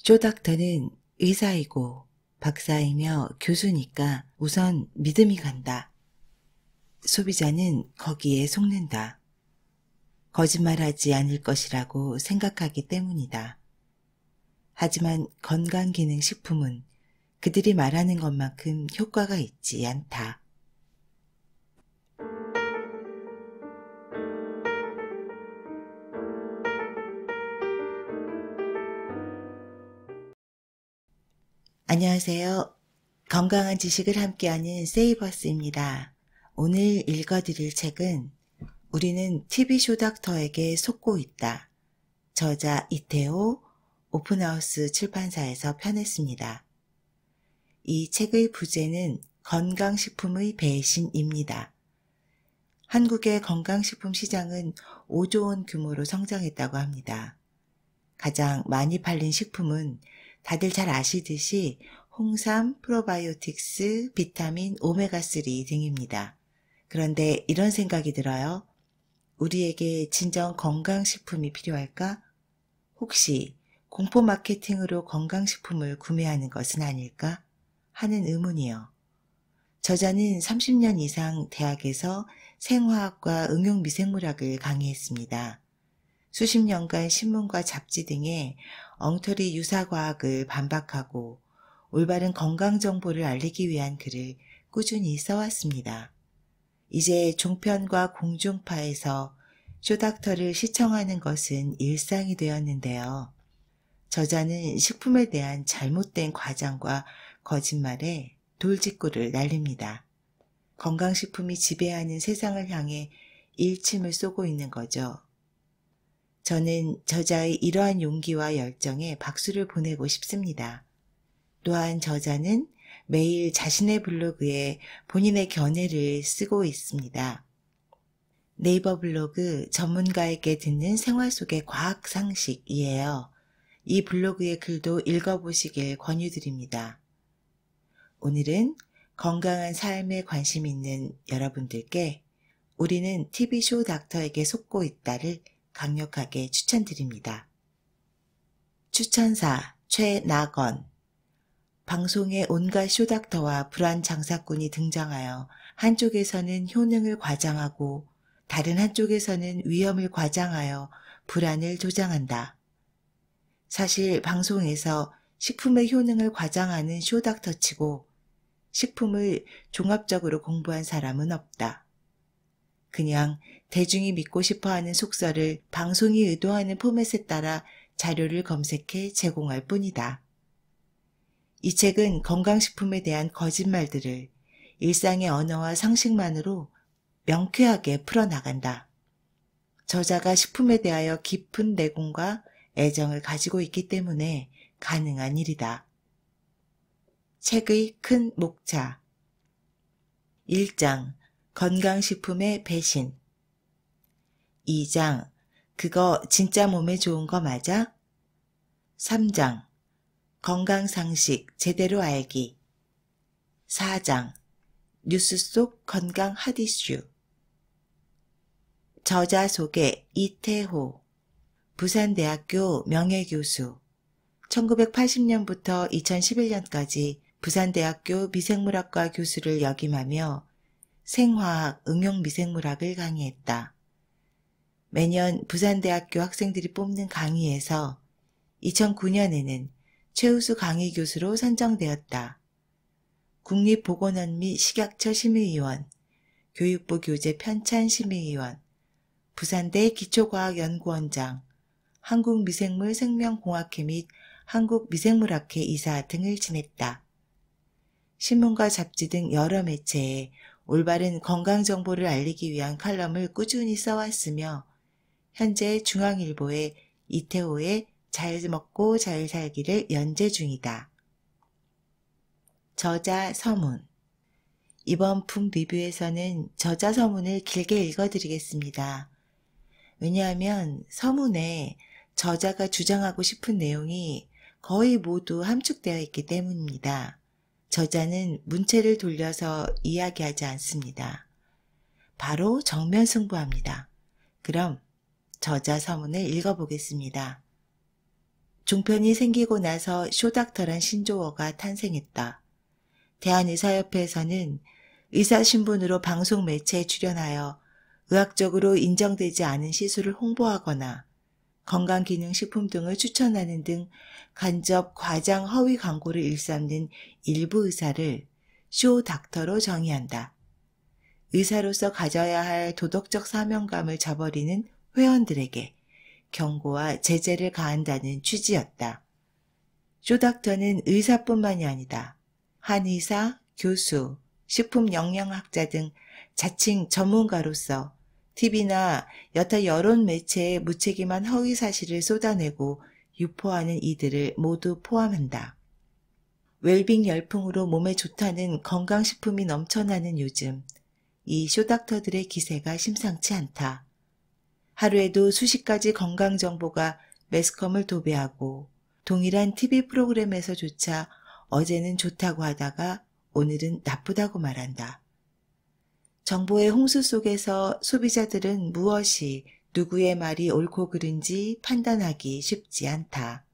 쇼닥터는 의사이고 박사이며 교수니까 우선 믿음이 간다. 소비자는 거기에 속는다. 거짓말하지 않을 것이라고 생각하기 때문이다. 하지만 건강기능식품은 그들이 말하는 것만큼 효과가 있지 않다. 안녕하세요. 건강한 지식을 함께하는 세이버스입니다. 오늘 읽어드릴 책은 우리는 TV쇼 닥터에게 속고 있다. 저자 이태호, 오픈하우스 출판사에서 펴냈습니다. 이 책의 부제는 건강식품의 배신입니다. 한국의 건강식품 시장은 5조 원 규모로 성장했다고 합니다. 가장 많이 팔린 식품은 다들 잘 아시듯이 홍삼, 프로바이오틱스, 비타민, 오메가3 등입니다. 그런데 이런 생각이 들어요. 우리에게 진정 건강식품이 필요할까? 혹시 공포 마케팅으로 건강식품을 구매하는 것은 아닐까? 하는 의문이요. 저자는 30년 이상 대학에서 생화학과 응용미생물학을 강의했습니다. 수십 년간 신문과 잡지 등에 엉터리 유사과학을 반박하고 올바른 건강정보를 알리기 위한 글을 꾸준히 써왔습니다. 이제 종편과 공중파에서 쇼닥터를 시청하는 것은 일상이 되었는데요. 저자는 식품에 대한 잘못된 과장과 거짓말에 돌직구를 날립니다. 건강식품이 지배하는 세상을 향해 일침을 쏘고 있는 거죠. 저는 저자의 이러한 용기와 열정에 박수를 보내고 싶습니다. 또한 저자는 매일 자신의 블로그에 본인의 견해를 쓰고 있습니다. 네이버 블로그 전문가에게 듣는 생활 속의 과학 상식이에요. 이 블로그의 글도 읽어보시길 권유드립니다. 오늘은 건강한 삶에 관심 있는 여러분들께 우리는 TV쇼 닥터에게 속고 있다를 강력하게 추천드립니다. 추천사 최낙원. 방송에 온갖 쇼닥터와 불안 장사꾼이 등장하여 한쪽에서는 효능을 과장하고 다른 한쪽에서는 위험을 과장하여 불안을 조장한다. 사실 방송에서 식품의 효능을 과장하는 쇼닥터치고 식품을 종합적으로 공부한 사람은 없다. 그냥 대중이 믿고 싶어하는 속설을 방송이 의도하는 포맷에 따라 자료를 검색해 제공할 뿐이다. 이 책은 건강식품에 대한 거짓말들을 일상의 언어와 상식만으로 명쾌하게 풀어나간다. 저자가 식품에 대하여 깊은 내공과 애정을 가지고 있기 때문에 가능한 일이다. 책의 큰 목차 1장 건강식품의 배신 2장 그거 진짜 몸에 좋은 거 맞아? 3장 건강상식 제대로 알기 4장 뉴스 속 건강 핫이슈 저자 소개 이태호 부산대학교 명예교수 1980년부터 2011년까지 부산대학교 미생물학과 교수를 역임하며 생화학, 응용미생물학을 강의했다. 매년 부산대학교 학생들이 뽑는 강의에서 2009년에는 최우수 강의 교수로 선정되었다. 국립보건원 및 식약처 심의위원, 교육부 교재 편찬 심의위원, 부산대 기초과학연구원장, 한국미생물생명공학회 및 한국미생물학회 이사 등을 지냈다. 신문과 잡지 등 여러 매체에 올바른 건강정보를 알리기 위한 칼럼을 꾸준히 써왔으며 현재 중앙일보에 이태호의 잘 먹고 잘 살기를 연재 중이다. 저자 서문 이번 북 리뷰에서는 저자 서문을 길게 읽어드리겠습니다. 왜냐하면 서문에 저자가 주장하고 싶은 내용이 거의 모두 함축되어 있기 때문입니다. 저자는 문체를 돌려서 이야기하지 않습니다. 바로 정면 승부합니다. 그럼 저자 서문을 읽어보겠습니다. 종편이 생기고 나서 쇼닥터란 신조어가 탄생했다. 대한의사협회에서는 의사 신분으로 방송 매체에 출연하여 의학적으로 인정되지 않은 시술을 홍보하거나 건강기능식품 등을 추천하는 등 간접 과장 허위 광고를 일삼는 일부 의사를 쇼닥터로 정의한다. 의사로서 가져야 할 도덕적 사명감을 저버리는 회원들에게 경고와 제재를 가한다는 취지였다. 쇼닥터는 의사뿐만이 아니다. 한의사, 교수, 식품영양학자 등 자칭 전문가로서 TV나 여타 여론 매체에 무책임한 허위 사실을 쏟아내고 유포하는 이들을 모두 포함한다. 웰빙 열풍으로 몸에 좋다는 건강식품이 넘쳐나는 요즘, 이 쇼닥터들의 기세가 심상치 않다. 하루에도 수십 가지 건강정보가 매스컴을 도배하고 동일한 TV 프로그램에서조차 어제는 좋다고 하다가 오늘은 나쁘다고 말한다. 정보의 홍수 속에서 소비자들은 무엇이 누구의 말이 옳고 그른지 판단하기 쉽지 않다.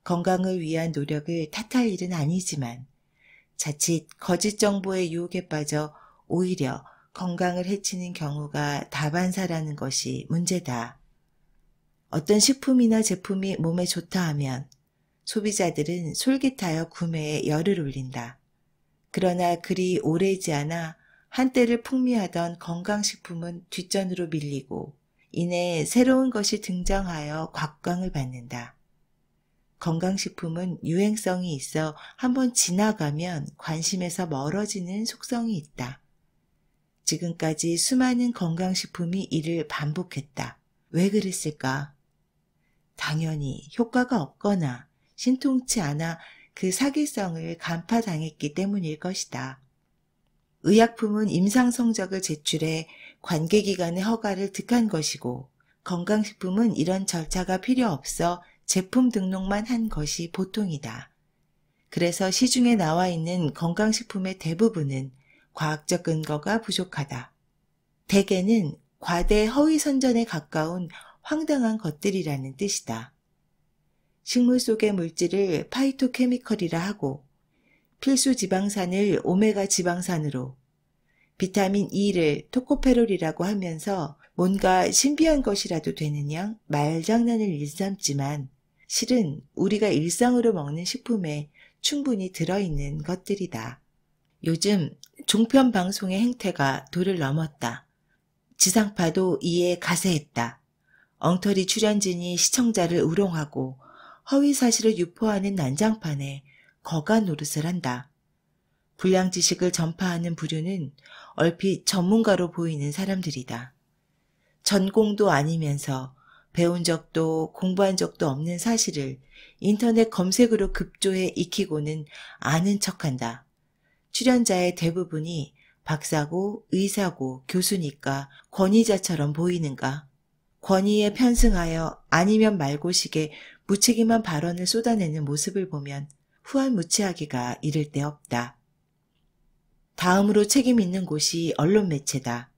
건강을 위한 노력을 탓할 일은 아니지만 자칫 거짓 정보의 유혹에 빠져 오히려 건강을 해치는 경우가 다반사라는 것이 문제다. 어떤 식품이나 제품이 몸에 좋다 하면 소비자들은 솔깃하여 구매에 열을 올린다. 그러나 그리 오래지 않아 한때를 풍미하던 건강식품은 뒷전으로 밀리고 이내 새로운 것이 등장하여 곽광을 받는다. 건강식품은 유행성이 있어 한번 지나가면 관심에서 멀어지는 속성이 있다. 지금까지 수많은 건강식품이 이를 반복했다. 왜 그랬을까? 당연히 효과가 없거나 신통치 않아 그 사기성을 간파당했기 때문일 것이다. 의약품은 임상 성적을 제출해 관계기관의 허가를 득한 것이고 건강식품은 이런 절차가 필요 없어 제품 등록만 한 것이 보통이다. 그래서 시중에 나와 있는 건강식품의 대부분은 과학적 근거가 부족하다. 대개는 과대 허위 선전에 가까운 황당한 것들이라는 뜻이다. 식물 속의 물질을 파이토케미컬이라 하고 필수 지방산을 오메가 지방산으로 비타민 E를 토코페롤이라고 하면서 뭔가 신비한 것이라도 되는 양 말장난을 일삼지만 실은 우리가 일상으로 먹는 식품에 충분히 들어있는 것들이다. 요즘 종편 방송의 행태가 도를 넘었다. 지상파도 이에 가세했다. 엉터리 출연진이 시청자를 우롱하고 허위 사실을 유포하는 난장판에 거가 노릇을 한다. 불량 지식을 전파하는 부류는 얼핏 전문가로 보이는 사람들이다. 전공도 아니면서 배운 적도 공부한 적도 없는 사실을 인터넷 검색으로 급조해 익히고는 아는 척한다. 출연자의 대부분이 박사고 의사고 교수니까 권위자처럼 보이는가? 권위에 편승하여 아니면 말고식의 무책임한 발언을 쏟아내는 모습을 보면 후한무치하기가 이를 데 없다. 다음으로 책임 있는 곳이 언론 매체다.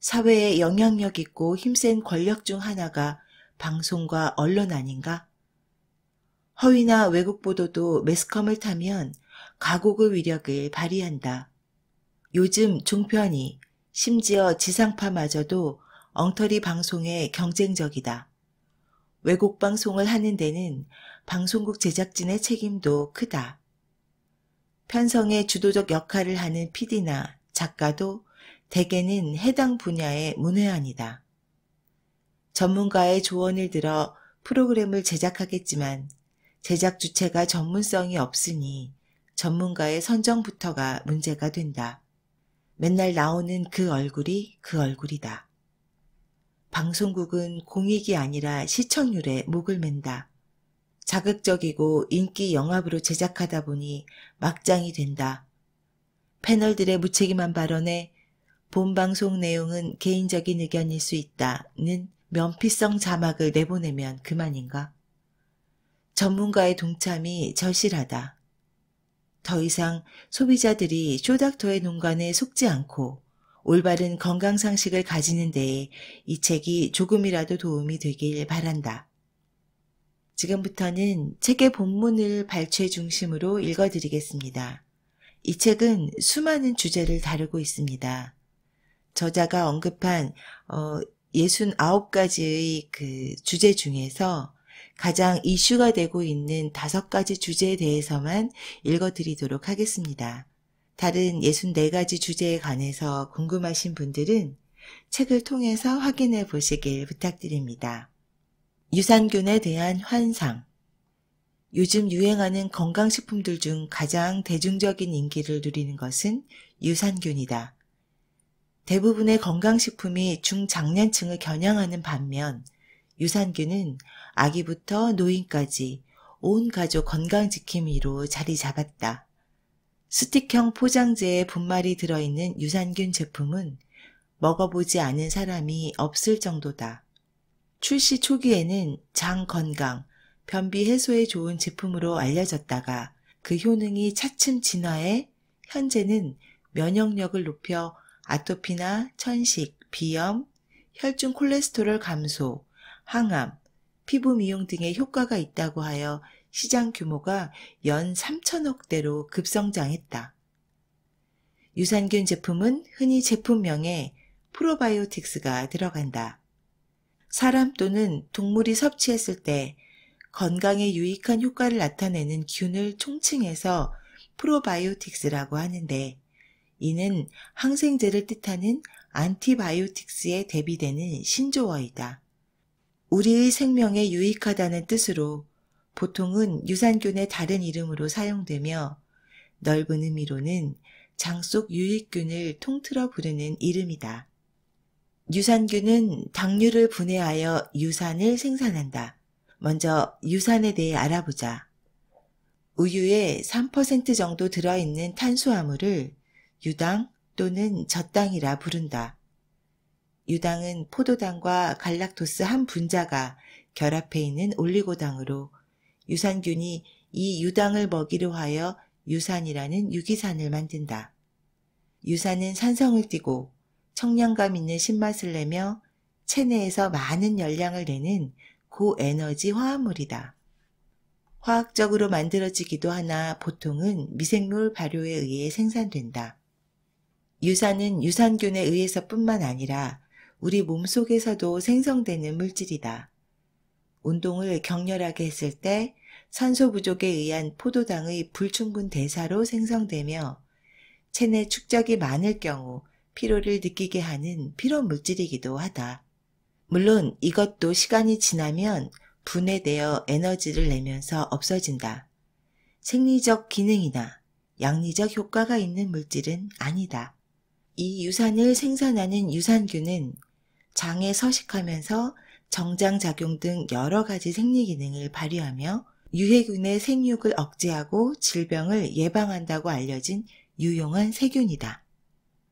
사회에 영향력 있고 힘센 권력 중 하나가 방송과 언론 아닌가? 허위나 왜곡 보도도 매스컴을 타면 가곡의 위력을 발휘한다. 요즘 종편이 심지어 지상파마저도 엉터리 방송에 경쟁적이다. 왜곡 방송을 하는 데는 방송국 제작진의 책임도 크다. 편성의 주도적 역할을 하는 PD나 작가도 대개는 해당 분야의 문외한이다. 전문가의 조언을 들어 프로그램을 제작하겠지만 제작 주체가 전문성이 없으니 전문가의 선정부터가 문제가 된다. 맨날 나오는 그 얼굴이 그 얼굴이다. 방송국은 공익이 아니라 시청률에 목을 맨다. 자극적이고 인기 영합으로 제작하다 보니 막장이 된다. 패널들의 무책임한 발언에 본 방송 내용은 개인적인 의견일 수 있다는 면피성 자막을 내보내면 그만인가? 전문가의 동참이 절실하다. 더 이상 소비자들이 쇼닥터의 농간에 속지 않고 올바른 건강상식을 가지는 데에 이 책이 조금이라도 도움이 되길 바란다. 지금부터는 책의 본문을 발췌 중심으로 읽어드리겠습니다. 이 책은 수많은 주제를 다루고 있습니다. 저자가 언급한 69가지의 그 주제 중에서 가장 이슈가 되고 있는 5가지 주제에 대해서만 읽어드리도록 하겠습니다. 다른 64가지 주제에 관해서 궁금하신 분들은 책을 통해서 확인해 보시길 부탁드립니다. 유산균에 대한 환상. 요즘 유행하는 건강식품들 중 가장 대중적인 인기를 누리는 것은 유산균이다. 대부분의 건강식품이 중장년층을 겨냥하는 반면 유산균은 아기부터 노인까지 온 가족 건강지킴이로 자리 잡았다. 스틱형 포장재에 분말이 들어있는 유산균 제품은 먹어보지 않은 사람이 없을 정도다. 출시 초기에는 장 건강, 변비 해소에 좋은 제품으로 알려졌다가 그 효능이 차츰 진화해 현재는 면역력을 높여 아토피나 천식, 비염, 혈중 콜레스테롤 감소, 항암, 피부 미용 등의 효과가 있다고 하여 시장 규모가 연 3천억대로 급성장했다. 유산균 제품은 흔히 제품명에 프로바이오틱스가 들어간다. 사람 또는 동물이 섭취했을 때 건강에 유익한 효과를 나타내는 균을 총칭해서 프로바이오틱스라고 하는데, 이는 항생제를 뜻하는 안티바이오틱스에 대비되는 신조어이다. 우리의 생명에 유익하다는 뜻으로 보통은 유산균의 다른 이름으로 사용되며 넓은 의미로는 장 속 유익균을 통틀어 부르는 이름이다. 유산균은 당류를 분해하여 유산을 생산한다. 먼저 유산에 대해 알아보자. 우유에 3% 정도 들어있는 탄수화물을 유당 또는 젖당이라 부른다. 유당은 포도당과 갈락토스 한 분자가 결합해 있는 올리고당으로 유산균이 이 유당을 먹이려 하여 유산이라는 유기산을 만든다. 유산은 산성을 띠고 청량감 있는 신맛을 내며 체내에서 많은 열량을 내는 고에너지 화합물이다. 화학적으로 만들어지기도 하나 보통은 미생물 발효에 의해 생산된다. 유산은 유산균에 의해서뿐만 아니라 우리 몸속에서도 생성되는 물질이다. 운동을 격렬하게 했을 때 산소 부족에 의한 포도당의 불충분 대사로 생성되며 체내 축적이 많을 경우 피로를 느끼게 하는 피로 물질이기도 하다. 물론 이것도 시간이 지나면 분해되어 에너지를 내면서 없어진다. 생리적 기능이나 양리적 효과가 있는 물질은 아니다. 이 유산을 생산하는 유산균은 장에 서식하면서 정장작용 등 여러 가지 생리기능을 발휘하며 유해균의 생육을 억제하고 질병을 예방한다고 알려진 유용한 세균이다.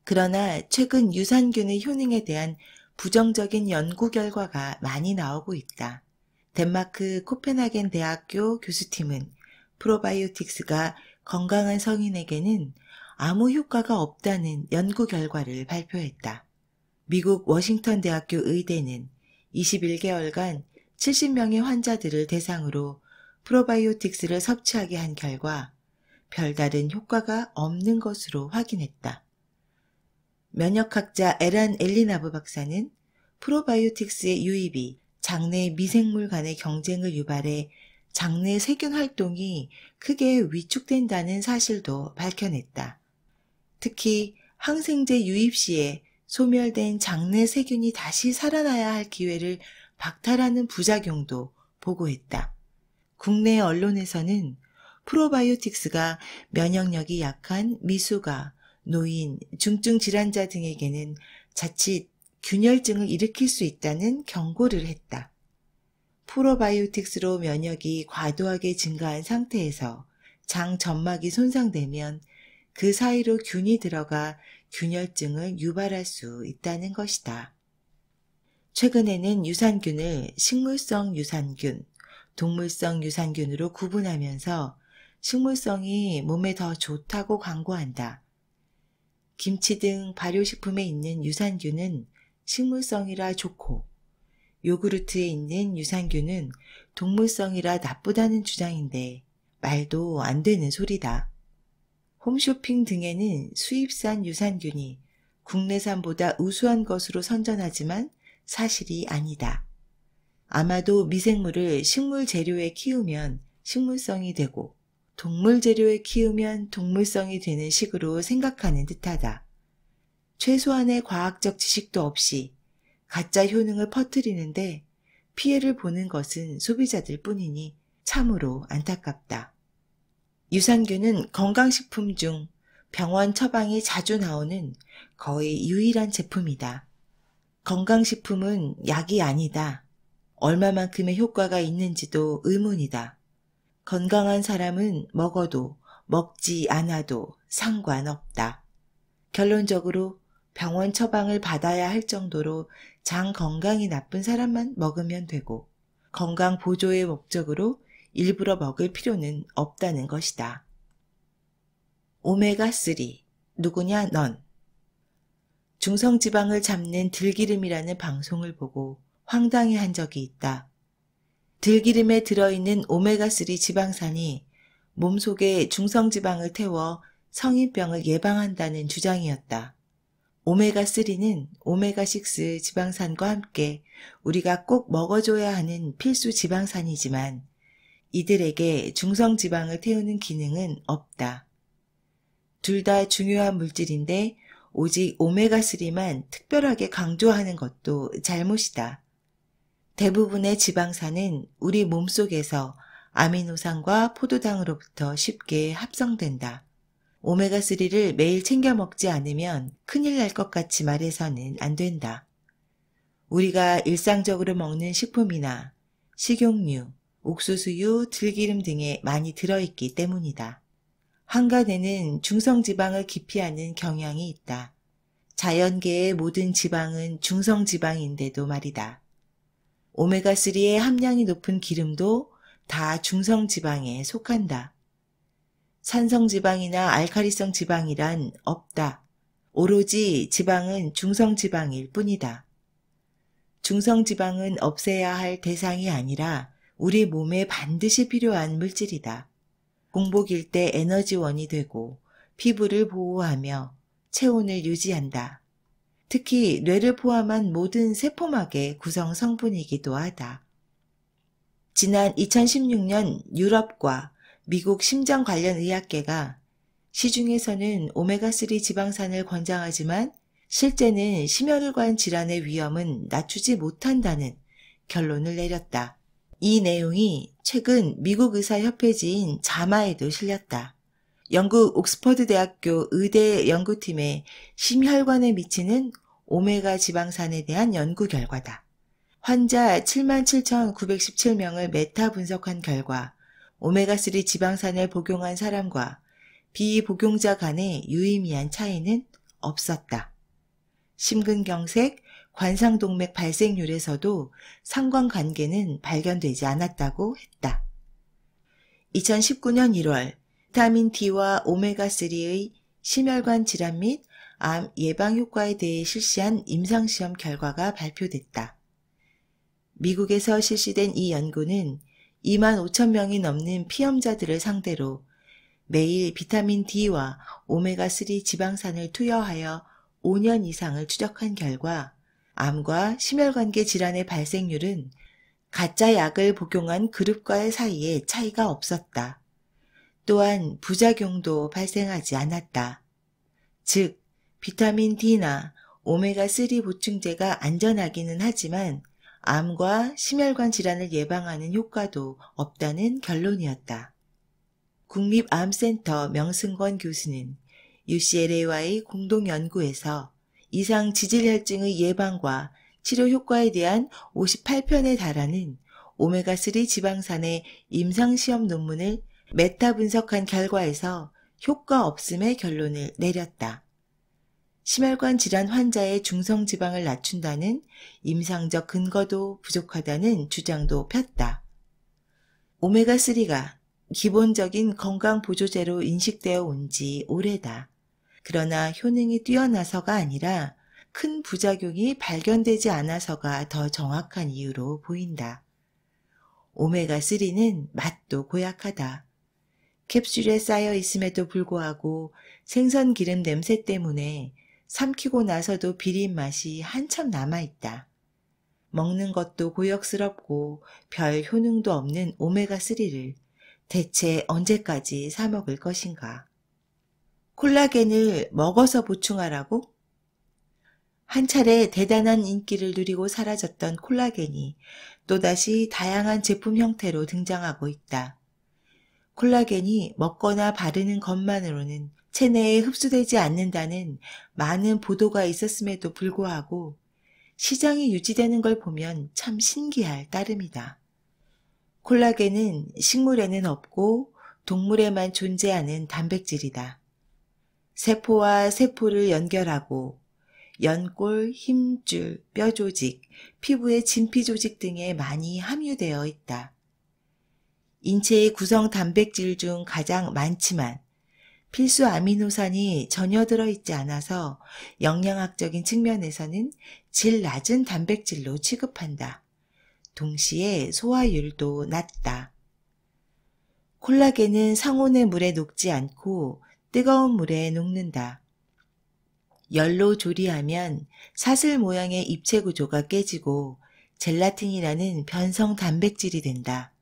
그러나 최근 유산균의 효능에 대한 부정적인 연구 결과가 많이 나오고 있다. 덴마크 코펜하겐 대학교 교수팀은 프로바이오틱스가 건강한 성인에게는 아무 효과가 없다는 연구 결과를 발표했다. 미국 워싱턴 대학교 의대는 21개월간 70명의 환자들을 대상으로 프로바이오틱스를 섭취하게 한 결과 별다른 효과가 없는 것으로 확인했다. 면역학자 에란 엘리나브 박사는 프로바이오틱스의 유입이 장내 미생물 간의 경쟁을 유발해 장내 세균 활동이 크게 위축된다는 사실도 밝혀냈다. 특히 항생제 유입 시에 소멸된 장내 세균이 다시 살아나야 할 기회를 박탈하는 부작용도 보고했다. 국내 언론에서는 프로바이오틱스가 면역력이 약한 미숙아, 노인, 중증 질환자 등에게는 자칫 균열증을 일으킬 수 있다는 경고를 했다. 프로바이오틱스로 면역이 과도하게 증가한 상태에서 장 점막이 손상되면 그 사이로 균이 들어가 균열증을 유발할 수 있다는 것이다. 최근에는 유산균을 식물성 유산균, 동물성 유산균으로 구분하면서 식물성이 몸에 더 좋다고 광고한다. 김치 등 발효식품에 있는 유산균은 식물성이라 좋고 요구르트에 있는 유산균은 동물성이라 나쁘다는 주장인데 말도 안 되는 소리다. 홈쇼핑 등에는 수입산 유산균이 국내산보다 우수한 것으로 선전하지만 사실이 아니다. 아마도 미생물을 식물 재료에 키우면 식물성이 되고 동물 재료에 키우면 동물성이 되는 식으로 생각하는 듯하다. 최소한의 과학적 지식도 없이 가짜 효능을 퍼뜨리는데 피해를 보는 것은 소비자들 뿐이니 참으로 안타깝다. 유산균은 건강식품 중 병원 처방이 자주 나오는 거의 유일한 제품이다. 건강식품은 약이 아니다. 얼마만큼의 효과가 있는지도 의문이다. 건강한 사람은 먹어도 먹지 않아도 상관없다. 결론적으로 병원 처방을 받아야 할 정도로 장 건강이 나쁜 사람만 먹으면 되고 건강 보조의 목적으로 일부러 먹을 필요는 없다는 것이다. 오메가3, 누구냐 넌. 중성지방을 잡는 들기름이라는 방송을 보고 황당해한 적이 있다. 들기름에 들어있는 오메가3 지방산이 몸속에 중성지방을 태워 성인병을 예방한다는 주장이었다. 오메가3는 오메가6 지방산과 함께 우리가 꼭 먹어줘야 하는 필수 지방산이지만 이들에게 중성지방을 태우는 기능은 없다. 둘 다 중요한 물질인데 오직 오메가3만 특별하게 강조하는 것도 잘못이다. 대부분의 지방산은 우리 몸속에서 아미노산과 포도당으로부터 쉽게 합성된다. 오메가3를 매일 챙겨 먹지 않으면 큰일 날 것 같이 말해서는 안 된다. 우리가 일상적으로 먹는 식품이나 식용유, 옥수수유, 들기름 등에 많이 들어있기 때문이다. 한간에는 중성지방을 기피하는 경향이 있다. 자연계의 모든 지방은 중성지방인데도 말이다. 오메가3의 함량이 높은 기름도 다 중성지방에 속한다. 산성지방이나 알칼리성 지방이란 없다. 오로지 지방은 중성지방일 뿐이다. 중성지방은 없애야 할 대상이 아니라 우리 몸에 반드시 필요한 물질이다. 공복일 때 에너지원이 되고 피부를 보호하며 체온을 유지한다. 특히 뇌를 포함한 모든 세포막의 구성 성분이기도 하다. 지난 2016년 유럽과 미국 심장 관련 의학계가 시중에서는 오메가3 지방산을 권장하지만 실제는 심혈관 질환의 위험은 낮추지 못한다는 결론을 내렸다. 이 내용이 최근 미국 의사협회지인 자마에도 실렸다. 영국 옥스퍼드 대학교 의대 연구팀의 심혈관에 미치는 오메가 지방산에 대한 연구 결과다. 환자 77,917명을 메타 분석한 결과 오메가3 지방산을 복용한 사람과 비복용자 간의 유의미한 차이는 없었다. 심근경색, 관상동맥 발생률에서도 상관관계는 발견되지 않았다고 했다. 2019년 1월 비타민 D와 오메가3의 심혈관 질환 및 암 예방 효과에 대해 실시한 임상시험 결과가 발표됐다. 미국에서 실시된 이 연구는 25,000명이 넘는 피험자들을 상대로 매일 비타민 D와 오메가3 지방산을 투여하여 5년 이상을 추적한 결과 암과 심혈관계 질환의 발생률은 가짜 약을 복용한 그룹과의 사이에 차이가 없었다. 또한 부작용도 발생하지 않았다. 즉, 비타민 D나 오메가3 보충제가 안전하기는 하지만 암과 심혈관 질환을 예방하는 효과도 없다는 결론이었다. 국립암센터 명승권 교수는 UCLA와의 공동연구에서 이상 지질혈증의 예방과 치료 효과에 대한 58편에 달하는 오메가3 지방산의 임상시험 논문을 메타 분석한 결과에서 효과 없음의 결론을 내렸다. 심혈관 질환 환자의 중성지방을 낮춘다는 임상적 근거도 부족하다는 주장도 폈다. 오메가3가 기본적인 건강보조제로 인식되어 온 지 오래다. 그러나 효능이 뛰어나서가 아니라 큰 부작용이 발견되지 않아서가 더 정확한 이유로 보인다. 오메가3는 맛도 고약하다. 캡슐에 쌓여 있음에도 불구하고 생선 기름 냄새 때문에 삼키고 나서도 비린 맛이 한참 남아있다. 먹는 것도 고역스럽고 별 효능도 없는 오메가3를 대체 언제까지 사 먹을 것인가? 콜라겐을 먹어서 보충하라고? 한 차례 대단한 인기를 누리고 사라졌던 콜라겐이 또다시 다양한 제품 형태로 등장하고 있다. 콜라겐이 먹거나 바르는 것만으로는 체내에 흡수되지 않는다는 많은 보도가 있었음에도 불구하고 시장이 유지되는 걸 보면 참 신기할 따름이다. 콜라겐은 식물에는 없고 동물에만 존재하는 단백질이다. 세포와 세포를 연결하고 연골, 힘줄, 뼈조직, 피부의 진피조직 등에 많이 함유되어 있다. 인체의 구성 단백질 중 가장 많지만 필수 아미노산이 전혀 들어있지 않아서 영양학적인 측면에서는 질 낮은 단백질로 취급한다. 동시에 소화율도 낮다. 콜라겐은 상온의 물에 녹지 않고 뜨거운 물에 녹는다. 열로 조리하면 사슬 모양의 입체 구조가 깨지고 젤라틴이라는 변성 단백질이 된다.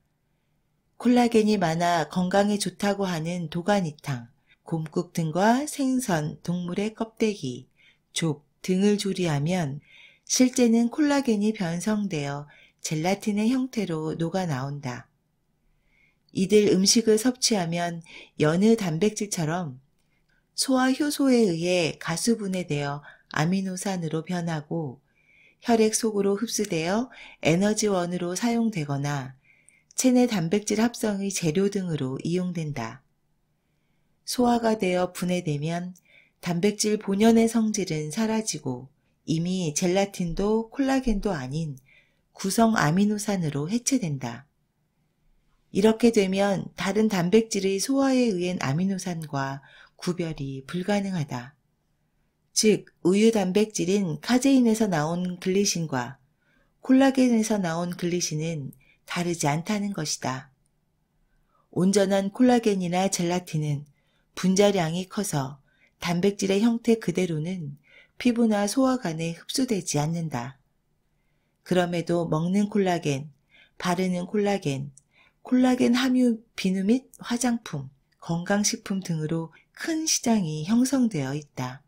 콜라겐이 많아 건강에 좋다고 하는 도가니탕, 곰국 등과 생선, 동물의 껍데기, 족 등을 조리하면 실제는 콜라겐이 변성되어 젤라틴의 형태로 녹아 나온다. 이들 음식을 섭취하면 여느 단백질처럼 소화 효소에 의해 가수분해되어 아미노산으로 변하고 혈액 속으로 흡수되어 에너지원으로 사용되거나 체내 단백질 합성의 재료 등으로 이용된다. 소화가 되어 분해되면 단백질 본연의 성질은 사라지고 이미 젤라틴도 콜라겐도 아닌 구성 아미노산으로 해체된다. 이렇게 되면 다른 단백질의 소화에 의한 아미노산과 구별이 불가능하다. 즉, 우유 단백질인 카제인에서 나온 글리신과 콜라겐에서 나온 글리신은 다르지 않다는 것이다. 온전한 콜라겐이나 젤라틴은 분자량이 커서 단백질의 형태 그대로는 피부나 소화관에 흡수되지 않는다. 그럼에도 먹는 콜라겐, 바르는 콜라겐, 콜라겐 함유 비누 및 화장품, 건강식품 등으로 큰 시장이 형성되어 있다.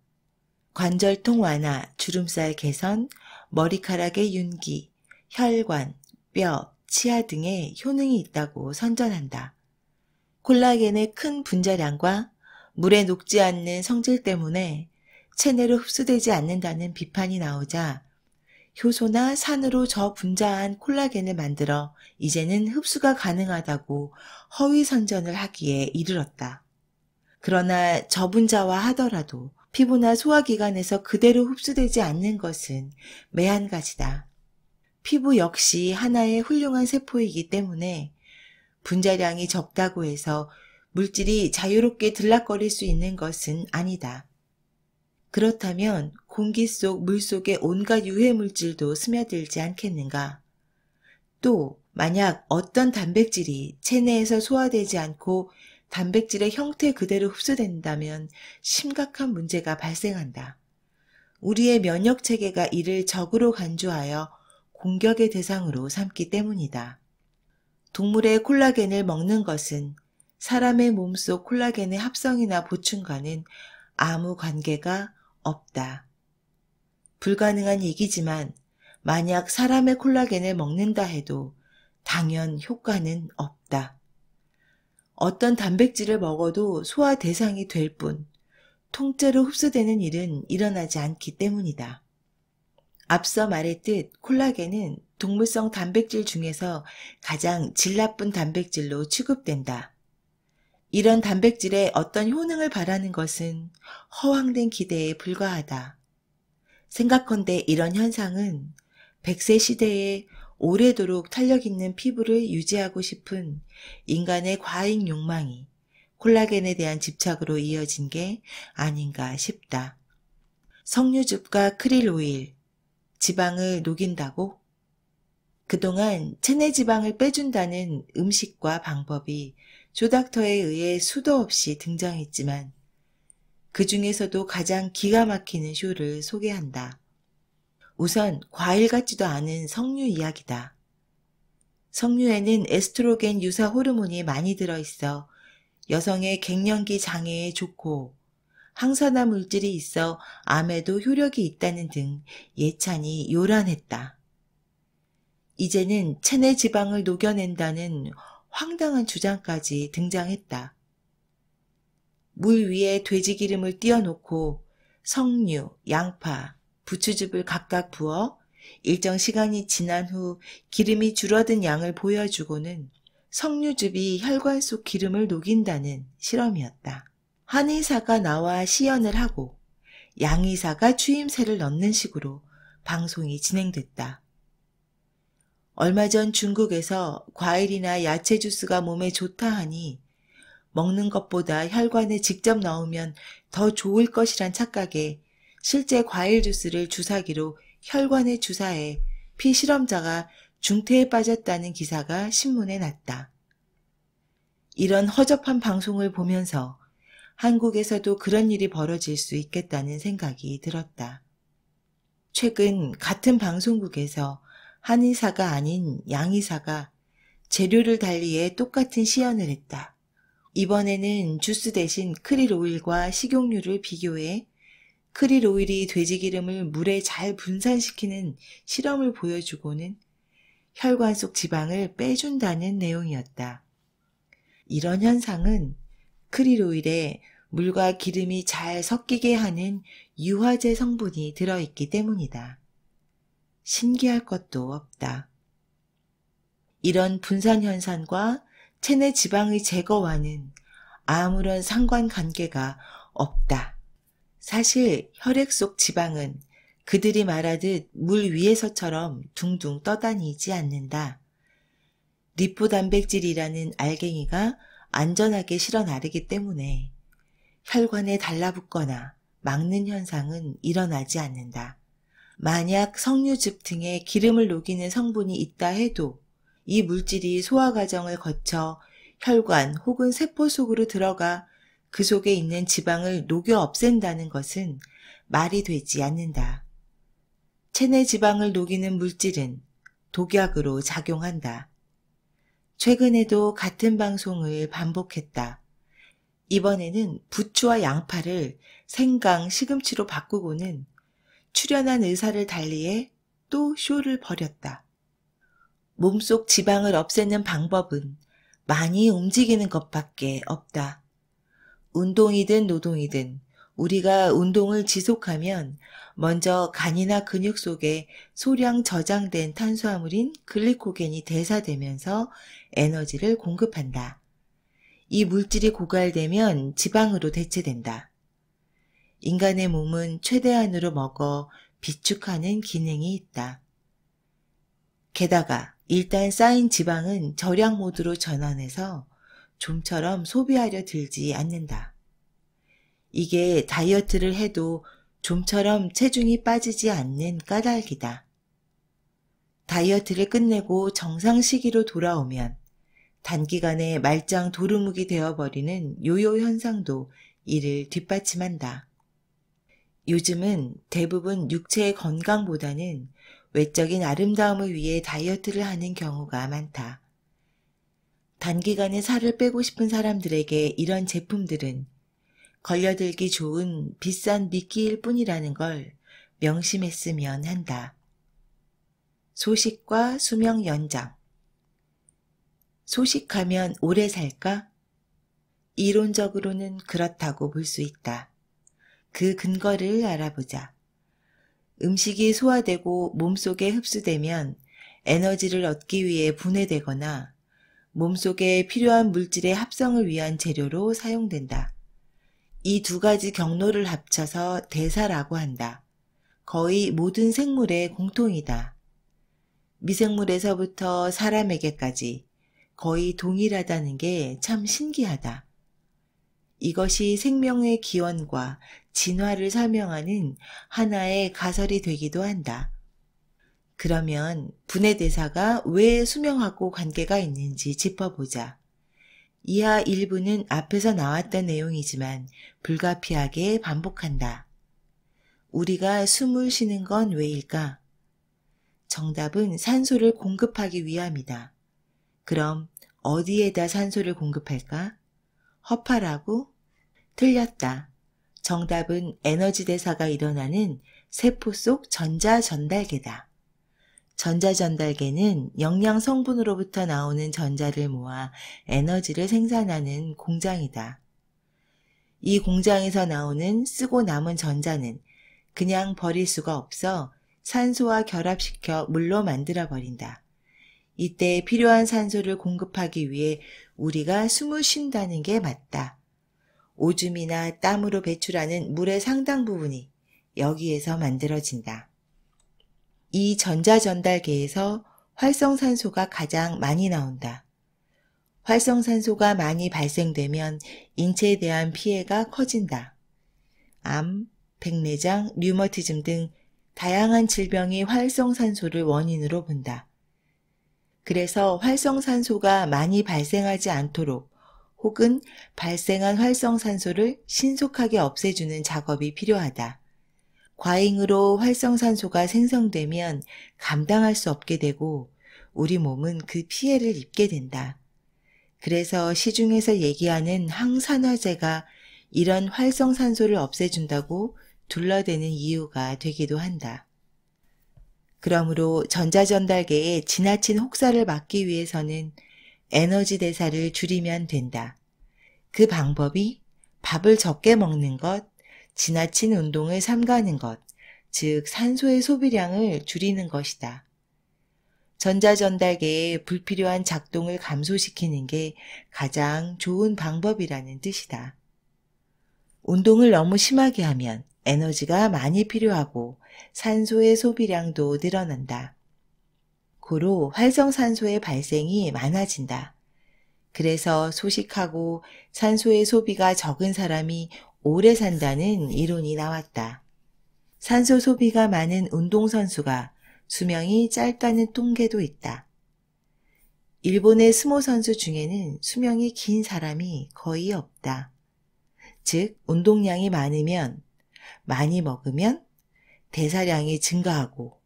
관절통 완화, 주름살 개선, 머리카락의 윤기, 혈관, 뼈, 치아 등에 효능이 있다고 선전한다. 콜라겐의 큰 분자량과 물에 녹지 않는 성질 때문에 체내로 흡수되지 않는다는 비판이 나오자 효소나 산으로 저분자한 콜라겐을 만들어 이제는 흡수가 가능하다고 허위 선전을 하기에 이르렀다. 그러나 저분자화 하더라도 피부나 소화기관에서 그대로 흡수되지 않는 것은 매한 가지다. 피부 역시 하나의 훌륭한 세포이기 때문에 분자량이 적다고 해서 물질이 자유롭게 들락거릴 수 있는 것은 아니다. 그렇다면 공기 속, 물 속의 온갖 유해 물질도 스며들지 않겠는가? 또 만약 어떤 단백질이 체내에서 소화되지 않고 단백질의 형태 그대로 흡수된다면 심각한 문제가 발생한다. 우리의 면역 체계가 이를 적으로 간주하여 공격의 대상으로 삼기 때문이다. 동물의 콜라겐을 먹는 것은 사람의 몸속 콜라겐의 합성이나 보충과는 아무 관계가 없다. 불가능한 얘기지만 만약 사람의 콜라겐을 먹는다 해도 당연 효과는 없다. 어떤 단백질을 먹어도 소화 대상이 될 뿐 통째로 흡수되는 일은 일어나지 않기 때문이다. 앞서 말했듯 콜라겐은 동물성 단백질 중에서 가장 질 나쁜 단백질로 취급된다. 이런 단백질의 어떤 효능을 바라는 것은 허황된 기대에 불과하다. 생각컨대 이런 현상은 100세 시대에 오래도록 탄력 있는 피부를 유지하고 싶은 인간의 과잉 욕망이 콜라겐에 대한 집착으로 이어진 게 아닌가 싶다. 석류즙과 크릴 오일, 지방을 녹인다고? 그동안 체내 지방을 빼준다는 음식과 방법이 조닥터에 의해 수도 없이 등장했지만 그 중에서도 가장 기가 막히는 쇼를 소개한다. 우선 과일 같지도 않은 석류 이야기다. 석류에는 에스트로겐 유사 호르몬이 많이 들어있어 여성의 갱년기 장애에 좋고 항산화 물질이 있어 암에도 효력이 있다는 등 예찬이 요란했다. 이제는 체내 지방을 녹여낸다는 황당한 주장까지 등장했다. 물 위에 돼지 기름을 띄워놓고 석류, 양파, 부추즙을 각각 부어 일정 시간이 지난 후 기름이 줄어든 양을 보여주고는 석류즙이 혈관 속 기름을 녹인다는 실험이었다. 한 의사가 나와 시연을 하고 양 의사가 추임새를 넣는 식으로 방송이 진행됐다. 얼마 전 중국에서 과일이나 야채 주스가 몸에 좋다 하니 먹는 것보다 혈관에 직접 넣으면 더 좋을 것이란 착각에 실제 과일 주스를 주사기로 혈관에 주사해 피실험자가 중태에 빠졌다는 기사가 신문에 났다. 이런 허접한 방송을 보면서 한국에서도 그런 일이 벌어질 수 있겠다는 생각이 들었다. 최근 같은 방송국에서 한 의사가 아닌 양 의사가 재료를 달리해 똑같은 시연을 했다. 이번에는 주스 대신 크릴 오일과 식용유를 비교해 크릴 오일이 돼지기름을 물에 잘 분산시키는 실험을 보여주고는 혈관 속 지방을 빼준다는 내용이었다. 이런 현상은 크릴 오일에 물과 기름이 잘 섞이게 하는 유화제 성분이 들어있기 때문이다. 신기할 것도 없다. 이런 분산 현상과 체내 지방의 제거와는 아무런 상관관계가 없다. 사실 혈액 속 지방은 그들이 말하듯 물 위에서처럼 둥둥 떠다니지 않는다. 리포단백질이라는 알갱이가 안전하게 실어 나르기 때문에 혈관에 달라붙거나 막는 현상은 일어나지 않는다. 만약 석류즙 등에 기름을 녹이는 성분이 있다 해도 이 물질이 소화 과정을 거쳐 혈관 혹은 세포 속으로 들어가 그 속에 있는 지방을 녹여 없앤다는 것은 말이 되지 않는다. 체내 지방을 녹이는 물질은 독약으로 작용한다. 최근에도 같은 방송을 반복했다. 이번에는 부추와 양파를 생강, 시금치로 바꾸고는 출연한 의사를 달리해 또 쇼를 벌였다. 몸속 지방을 없애는 방법은 많이 움직이는 것밖에 없다. 운동이든 노동이든 우리가 운동을 지속하면 먼저 간이나 근육 속에 소량 저장된 탄수화물인 글리코겐이 대사되면서 에너지를 공급한다. 이 물질이 고갈되면 지방으로 대체된다. 인간의 몸은 최대한으로 먹어 비축하는 기능이 있다. 게다가 일단 쌓인 지방은 절약 모드로 전환해서 좀처럼 소비하려 들지 않는다. 이게 다이어트를 해도 좀처럼 체중이 빠지지 않는 까닭이다. 다이어트를 끝내고 정상 시기로 돌아오면 단기간에 말짱 도루묵이 되어버리는 요요 현상도 이를 뒷받침한다. 요즘은 대부분 육체의 건강보다는 외적인 아름다움을 위해 다이어트를 하는 경우가 많다. 단기간에 살을 빼고 싶은 사람들에게 이런 제품들은 걸려들기 좋은 비싼 미끼일 뿐이라는 걸 명심했으면 한다. 소식과 수명 연장. 소식하면 오래 살까? 이론적으로는 그렇다고 볼 수 있다. 그 근거를 알아보자. 음식이 소화되고 몸속에 흡수되면 에너지를 얻기 위해 분해되거나 몸속에 필요한 물질의 합성을 위한 재료로 사용된다. 이 두 가지 경로를 합쳐서 대사라고 한다. 거의 모든 생물의 공통이다. 미생물에서부터 사람에게까지 거의 동일하다는 게 참 신기하다. 이것이 생명의 기원과 진화를 설명하는 하나의 가설이 되기도 한다. 그러면 분해 대사가 왜 수명하고 관계가 있는지 짚어보자. 이하 일부는 앞에서 나왔던 내용이지만 불가피하게 반복한다. 우리가 숨을 쉬는 건 왜일까? 정답은 산소를 공급하기 위함이다. 그럼 어디에다 산소를 공급할까? 허파라고? 틀렸다. 정답은 에너지 대사가 일어나는 세포 속 전자전달계다. 전자전달계는 영양 성분으로부터 나오는 전자를 모아 에너지를 생산하는 공장이다. 이 공장에서 나오는 쓰고 남은 전자는 그냥 버릴 수가 없어 산소와 결합시켜 물로 만들어버린다. 이때 필요한 산소를 공급하기 위해 우리가 숨을 쉰다는 게 맞다. 오줌이나 땀으로 배출하는 물의 상당 부분이 여기에서 만들어진다. 이 전자전달계에서 활성산소가 가장 많이 나온다. 활성산소가 많이 발생되면 인체에 대한 피해가 커진다. 암, 백내장, 류머티즘 등 다양한 질병이 활성산소를 원인으로 본다. 그래서 활성산소가 많이 발생하지 않도록 혹은 발생한 활성산소를 신속하게 없애주는 작업이 필요하다. 과잉으로 활성산소가 생성되면 감당할 수 없게 되고 우리 몸은 그 피해를 입게 된다. 그래서 시중에서 얘기하는 항산화제가 이런 활성산소를 없애준다고 둘러대는 이유가 되기도 한다. 그러므로 전자전달계의 지나친 혹사를 막기 위해서는 에너지 대사를 줄이면 된다. 그 방법이 밥을 적게 먹는 것, 지나친 운동을 삼가는 것, 즉 산소의 소비량을 줄이는 것이다. 전자전달계의 불필요한 작동을 감소시키는 게 가장 좋은 방법이라는 뜻이다. 운동을 너무 심하게 하면 에너지가 많이 필요하고 산소의 소비량도 늘어난다. 고로 활성산소의 발생이 많아진다. 그래서 소식하고 산소의 소비가 적은 사람이 오래 산다는 이론이 나왔다. 산소 소비가 많은 운동선수가 수명이 짧다는 통계도 있다. 일본의 스모 선수 중에는 수명이 긴 사람이 거의 없다. 즉, 운동량이 많이 먹으면 대사량이 증가하고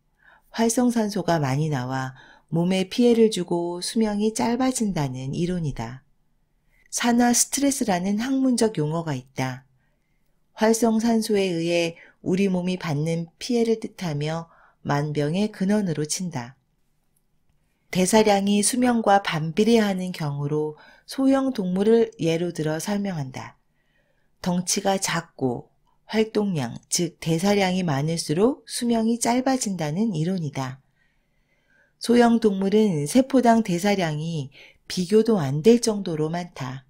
활성산소가 많이 나와 몸에 피해를 주고 수명이 짧아진다는 이론이다. 산화 스트레스라는 학문적 용어가 있다. 활성산소에 의해 우리 몸이 받는 피해를 뜻하며 만병의 근원으로 친다. 대사량이 수명과 반비례하는 경우로 소형 동물을 예로 들어 설명한다. 덩치가 작고 활동량, 즉 대사량이 많을수록 수명이 짧아진다는 이론이다. 소형 동물은 세포당 대사량이 비교도 안 될 정도로 많다.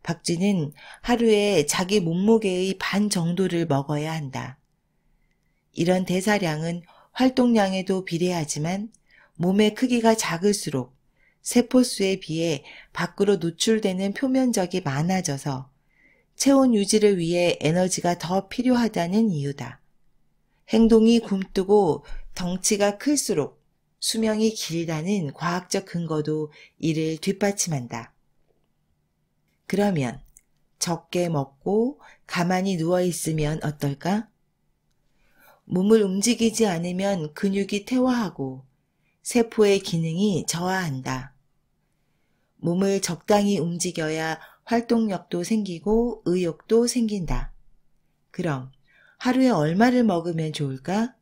박쥐는 하루에 자기 몸무게의 반 정도를 먹어야 한다. 이런 대사량은 활동량에도 비례하지만 몸의 크기가 작을수록 세포수에 비해 밖으로 노출되는 표면적이 많아져서 체온 유지를 위해 에너지가 더 필요하다는 이유다. 행동이 굼뜨고 덩치가 클수록 수명이 길다는 과학적 근거도 이를 뒷받침한다. 그러면 적게 먹고 가만히 누워있으면 어떨까? 몸을 움직이지 않으면 근육이 퇴화하고 세포의 기능이 저하한다. 몸을 적당히 움직여야 활동력도 생기고 의욕도 생긴다. 그럼 하루에 얼마를 먹으면 좋을까?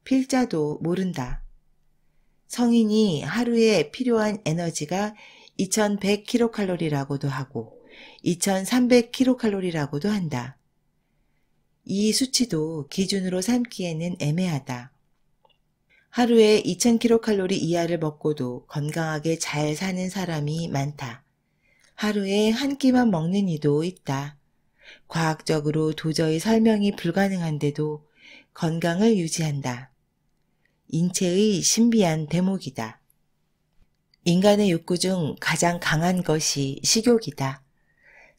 필자도 모른다. 성인이 하루에 필요한 에너지가 2100kcal라고도 하고 2300kcal라고도 한다. 이 수치도 기준으로 삼기에는 애매하다. 하루에 2000kcal 이하를 먹고도 건강하게 잘 사는 사람이 많다. 하루에 한 끼만 먹는 이도 있다. 과학적으로 도저히 설명이 불가능한데도 건강을 유지한다. 인체의 신비한 대목이다. 인간의 욕구 중 가장 강한 것이 식욕이다.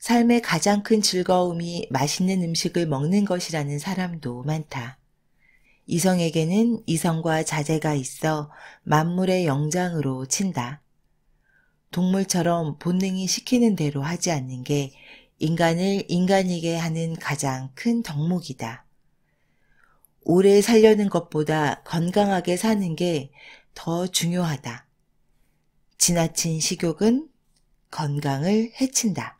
삶의 가장 큰 즐거움이 맛있는 음식을 먹는 것이라는 사람도 많다. 이성에게는 이성과 자제가 있어 만물의 영장으로 친다. 동물처럼 본능이 시키는 대로 하지 않는 게 인간을 인간이게 하는 가장 큰 덕목이다. 오래 살려는 것보다 건강하게 사는 게 더 중요하다. 지나친 식욕은 건강을 해친다.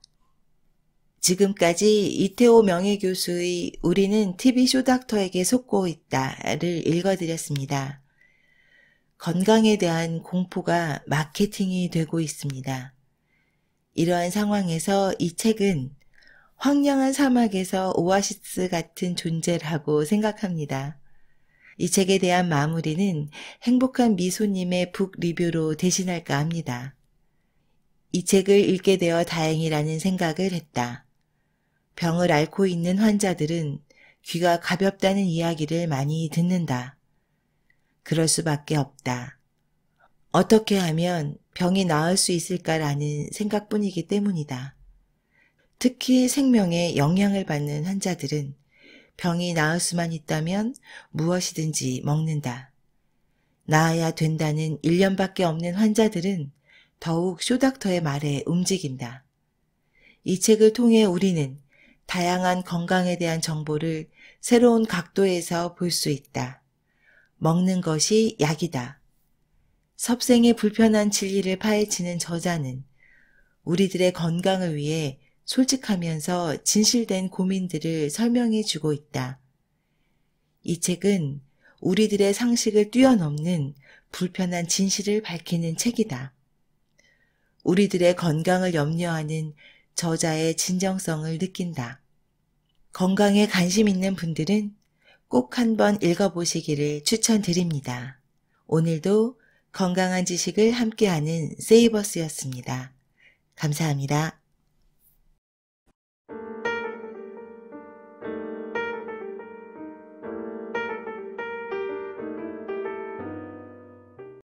지금까지 이태호 명예교수의 우리는 TV 쇼닥터에게 속고 있다를 읽어드렸습니다. 건강에 대한 공포가 마케팅이 되고 있습니다. 이러한 상황에서 이 책은 황량한 사막에서 오아시스 같은 존재라고 생각합니다. 이 책에 대한 마무리는 행복한 미소님의 북 리뷰로 대신할까 합니다. 이 책을 읽게 되어 다행이라는 생각을 했다. 병을 앓고 있는 환자들은 귀가 가볍다는 이야기를 많이 듣는다. 그럴 수밖에 없다. 어떻게 하면 병이 나을 수 있을까라는 생각뿐이기 때문이다. 특히 생명에 영향을 받는 환자들은 병이 나을 수만 있다면 무엇이든지 먹는다. 나아야 된다는 일념밖에 없는 환자들은 더욱 쇼닥터의 말에 움직인다. 이 책을 통해 우리는 다양한 건강에 대한 정보를 새로운 각도에서 볼 수 있다. 먹는 것이 약이다. 섭생의 불편한 진리를 파헤치는 저자는 우리들의 건강을 위해 솔직하면서 진실된 고민들을 설명해 주고 있다. 이 책은 우리들의 상식을 뛰어넘는 불편한 진실을 밝히는 책이다. 우리들의 건강을 염려하는 저자의 진정성을 느낀다. 건강에 관심 있는 분들은 꼭 한번 읽어보시기를 추천드립니다. 오늘도 건강한 지식을 함께하는 세이버스였습니다. 감사합니다.